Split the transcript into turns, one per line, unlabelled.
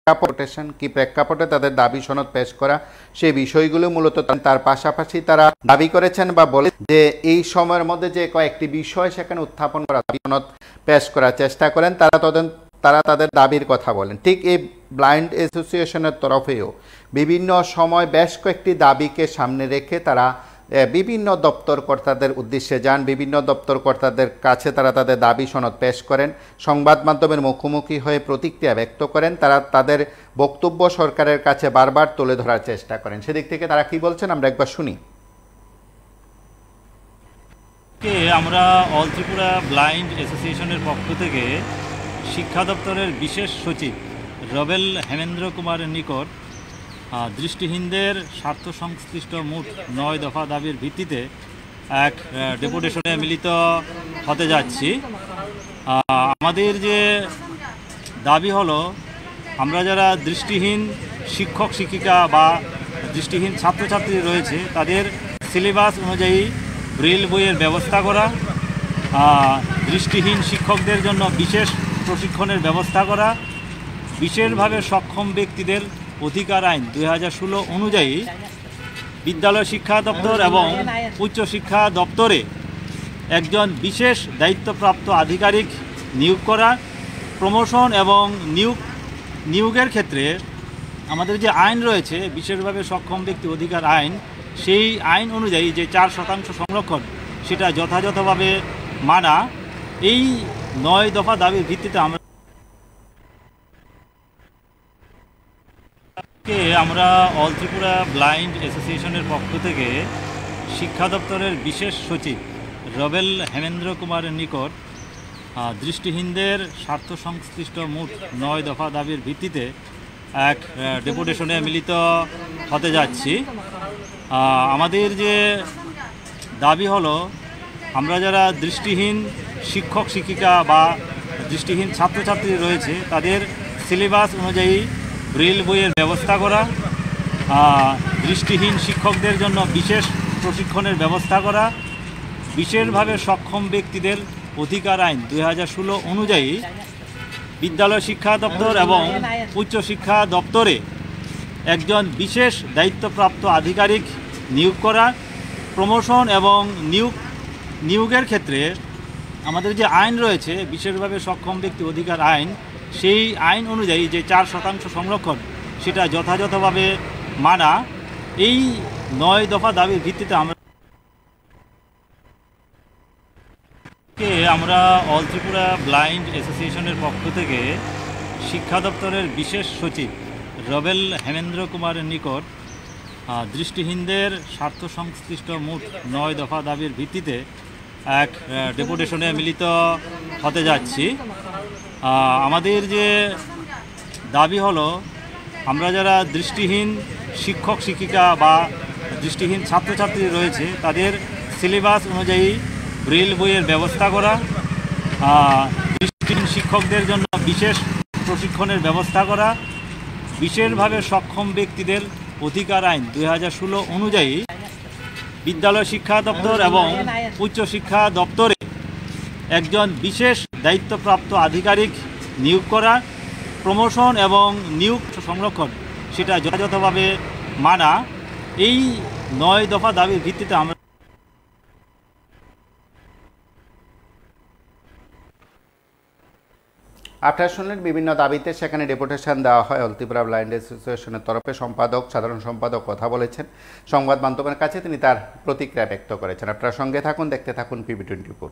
কি প্রেক্ষাপটে তাদের দাবি সনদ পেশ করা সেই বিষয়গুলো মূলত তার পাশাপাশি তারা দাবি করেছেন বা বলে যে এই সময়ের মধ্যে যে কয়েকটি বিষয় সেখানে উত্থাপন করা দাবি সনদ পেশ করার চেষ্টা করেন তারা তাদের দাবির কথা বলেন। ঠিক এই ব্লাইন্ড অ্যাসোসিয়েশনের তরফেও বিভিন্ন সময় বেশ কয়েকটি দাবিকে সামনে রেখে তারা বিভিন্ন দপ্তর কর্তাদের উদ্দেশ্যে যান, বিভিন্ন দপ্তর কর্তাদের কাছে তারা তাদের দাবি সনদ পেশ করেন, সংবাদ মাধ্যমের মুখোমুখি হয়ে প্রতিক্রিয়া ব্যক্ত করেন, তারা তাদের বক্তব্য সরকারের কাছে বারবার তুলে ধরার চেষ্টা করেন। সেদিক থেকে তারা কি বলছেন আমরা একবার শুনি।
আমরা অল ত্রিপুরা ব্লাইন্ড অ্যাসোসিয়েশনের পক্ষ থেকে শিক্ষা দপ্তরের বিশেষ সচিব রবেল হেমেন্দ্র কুমারের নিকট দৃষ্টিহীনদের স্বার্থ সংশ্লিষ্ট মোট 9 দফা দাবির ভিত্তিতে এক ডেপুটেশনে মিলিত হতে যাচ্ছি। আমাদের যে দাবি হলো, আমরা যারা দৃষ্টিহীন শিক্ষক শিক্ষিকা বা দৃষ্টিহীন ছাত্রছাত্রী রয়েছে তাদের সিলেবাস অনুযায়ী ব্রেল বইয়ের ব্যবস্থা করা, দৃষ্টিহীন শিক্ষকদের জন্য বিশেষ প্রশিক্ষণের ব্যবস্থা করা, বিশেষভাবে সক্ষম ব্যক্তিদের অধিকার আইন 2016 অনুযায়ী বিদ্যালয় শিক্ষা দপ্তর এবং উচ্চ শিক্ষা দপ্তরে একজন বিশেষ দায়িত্বপ্রাপ্ত আধিকারিক নিয়োগ করা, প্রমোশন এবং নিয়োগের ক্ষেত্রে আমাদের যে আইন রয়েছে বিশেষভাবে সক্ষম ব্যক্তি অধিকার আইন, সেই আইন অনুযায়ী যে 4% সংরক্ষণ সেটা যথাযথভাবে মানা, এই 9 দফা দাবির ভিত্তিতে আমরা অল ত্রিপুরা ব্লাইন্ড অ্যাসোসিয়েশনের পক্ষ থেকে শিক্ষা দপ্তরের বিশেষ সচিব রবেল হেমেন্দ্র কুমারের নিকট দৃষ্টিহীনদের স্বার্থ সংশ্লিষ্ট মোট 9 দফা দাবির ভিত্তিতে এক ডেপুটেশনে মিলিত হতে যাচ্ছি। আমাদের যে দাবি হলো, আমরা যারা দৃষ্টিহীন শিক্ষক শিক্ষিকা বা দৃষ্টিহীন ছাত্রছাত্রী রয়েছে তাদের সিলেবাস অনুযায়ী ব্রেল বইয়ের ব্যবস্থা করা, দৃষ্টিহীন শিক্ষকদের জন্য বিশেষ প্রশিক্ষণের ব্যবস্থা করা, বিশেষভাবে সক্ষম ব্যক্তিদের অধিকার আইন 2016 অনুযায়ী বিদ্যালয় শিক্ষা দপ্তর এবং উচ্চ শিক্ষা দপ্তরে একজন বিশেষ দায়িত্বপ্রাপ্ত আধিকারিক নিয়োগ করা, প্রমোশন এবং নিয়োগের ক্ষেত্রে আমাদের যে আইন রয়েছে বিশেষভাবে সক্ষম ব্যক্তি অধিকার আইন, সেই আইন অনুযায়ী যে 4% সংরক্ষণ সেটা যথাযথভাবে মানা, এই 9 দফা দাবির ভিত্তিতে আমরা অল ত্রিপুরা ব্লাইন্ড অ্যাসোসিয়েশনের পক্ষ থেকে শিক্ষা দপ্তরের বিশেষ সচিব রবেল হেমেন্দ্র কুমারের নিকট দৃষ্টিহীনদের স্বার্থ সংশ্লিষ্ট মোট 9 দফা দাবির ভিত্তিতে এক ডেপুটেশনে মিলিত হতে যাচ্ছি। আমাদের যে দাবি হলো, আমরা যারা দৃষ্টিহীন শিক্ষক শিক্ষিকা বা দৃষ্টিহীন ছাত্রছাত্রী রয়েছে তাদের সিলেবাস অনুযায়ী ব্রেল বইয়ের ব্যবস্থা করা, দৃষ্টিহীন শিক্ষকদের জন্য বিশেষ প্রশিক্ষণের ব্যবস্থা করা, বিশেষভাবে সক্ষম ব্যক্তিদের অধিকার আইন 2016 অনুযায়ী বিদ্যালয় শিক্ষা দপ্তর এবং উচ্চ শিক্ষা দপ্তরে একজন বিশেষ দায়িত্বপ্রাপ্ত আধিকারিক নিয়োগ করা, প্রমোশন এবং নিয়োগ সংরক্ষণ সেটা যথাযথভাবে মানা, এই 9 দফা দাবির ভিত্তিতে
আপনারা শুনলেন বিভিন্ন দাবিতে সেখানে ডেপুটেশন দেওয়া হয়। অল ত্রিপুরা ব্লাইন্ড অ্যাসোসিয়েশনের তরফে সাধারণ সম্পাদক কথা বলেছেন, সংবাদ মাধ্যমের কাছে তিনি তার প্রতিক্রিয়া ব্যক্ত করেছেন। আপনারা সঙ্গে থাকুন, দেখতে থাকুন PB24।